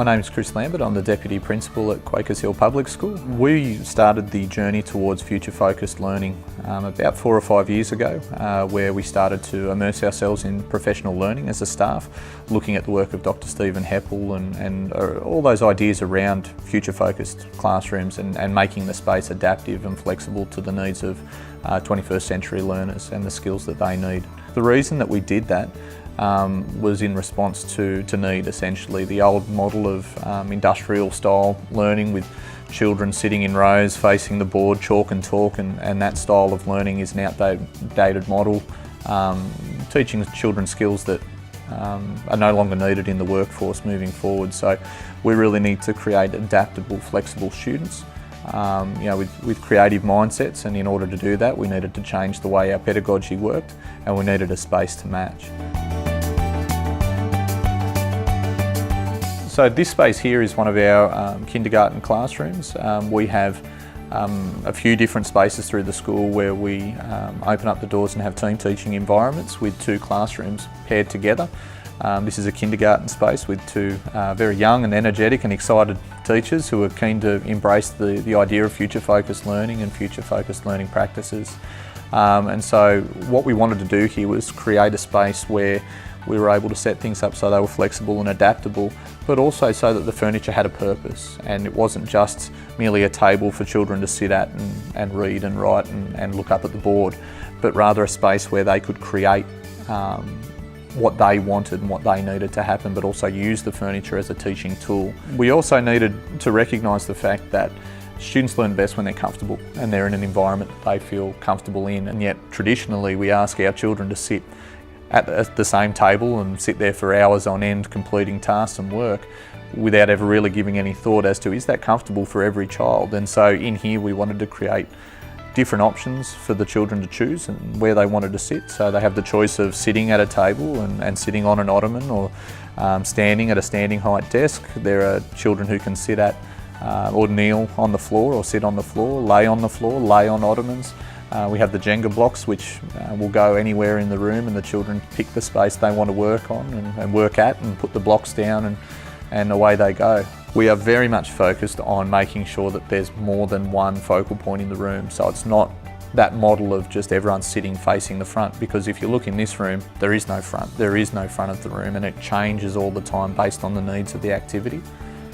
My name is Chris Lambert. I'm the Deputy Principal at Quakers Hill Public School. We started the journey towards future-focused learning about 4 or 5 years ago, where we started to immerse ourselves in professional learning as a staff, looking at the work of Dr. Stephen Heppel and all those ideas around future-focused classrooms and making the space adaptive and flexible to the needs of 21st century learners and the skills that they need. The reason that we did that was in response to need, essentially. The old model of industrial style learning with children sitting in rows facing the board, chalk and talk, and that style of learning is an outdated model, teaching children skills that are no longer needed in the workforce moving forward. So we really need to create adaptable, flexible students with creative mindsets, and in order to do that we needed to change the way our pedagogy worked, and we needed a space to match. So this space here is one of our kindergarten classrooms. We have a few different spaces through the school where we open up the doors and have team teaching environments with 2 classrooms paired together. This is a kindergarten space with 2 very young and energetic and excited teachers who are keen to embrace the idea of future-focused learning and future-focused learning practices. And so what we wanted to do here was create a space where we were able to set things up so they were flexible and adaptable, but also so that the furniture had a purpose, and it wasn't just merely a table for children to sit at and read and write and look up at the board, but rather a space where they could create what they wanted and what they needed to happen, but also use the furniture as a teaching tool. We also needed to recognise the fact that students learn best when they're comfortable and they're in an environment that they feel comfortable in, and yet traditionally we ask our children to sit at the same table and sit there for hours on end completing tasks and work without ever really giving any thought as to, is that comfortable for every child? And so in here we wanted to create different options for the children to choose and where they wanted to sit. So they have the choice of sitting at a table and sitting on an ottoman, or standing at a standing height desk. There are children who can sit at or kneel on the floor, or sit on the floor, lay on the floor, lay on ottomans. We have the Jenga blocks, which will go anywhere in the room, and the children pick the space they want to work on and work at, and put the blocks down, and away they go. We are very much focused on making sure that there's more than one focal point in the room, so it's not that model of just everyone sitting facing the front, because if you look in this room, there is no front. There is no front of the room, and it changes all the time based on the needs of the activity.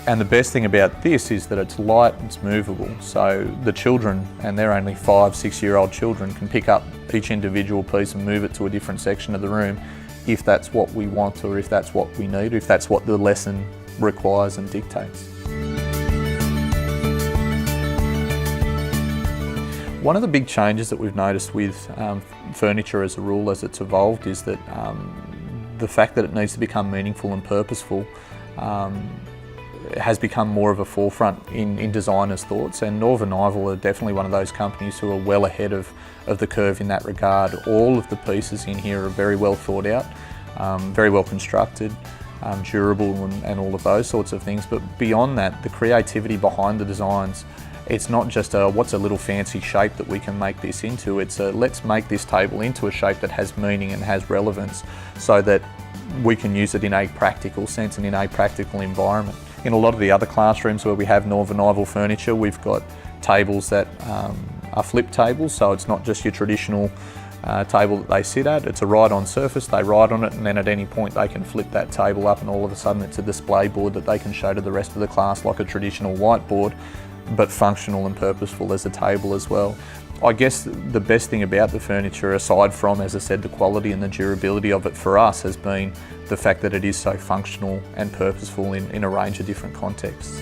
And the best thing about this is that it's light, it's movable, so the children, and they're only 5, 6-year-old children, can pick up each individual piece and move it to a different section of the room if that's what we want, or if that's what we need, or if that's what the lesson requires and dictates. One of the big changes that we've noticed with furniture as a rule as it's evolved is that the fact that it needs to become meaningful and purposeful has become more of a forefront in designers' thoughts, and Northern Ivel are definitely one of those companies who are well ahead of the curve in that regard. All of the pieces in here are very well thought out, very well constructed, durable and all of those sorts of things, but beyond that, the creativity behind the designs, it's not just what's a little fancy shape that we can make this into, it's let's make this table into a shape that has meaning and has relevance so that we can use it in a practical sense and in a practical environment. In a lot of the other classrooms where we have Northern Ivel furniture, we've got tables that are flip tables, so it's not just your traditional table that they sit at, it's a ride-on surface, they ride on it, and then at any point they can flip that table up and all of a sudden it's a display board that they can show to the rest of the class like a traditional whiteboard, but functional and purposeful as a table as well. I guess the best thing about the furniture, aside from, as I said, the quality and the durability of it for us, has been the fact that it is so functional and purposeful in a range of different contexts.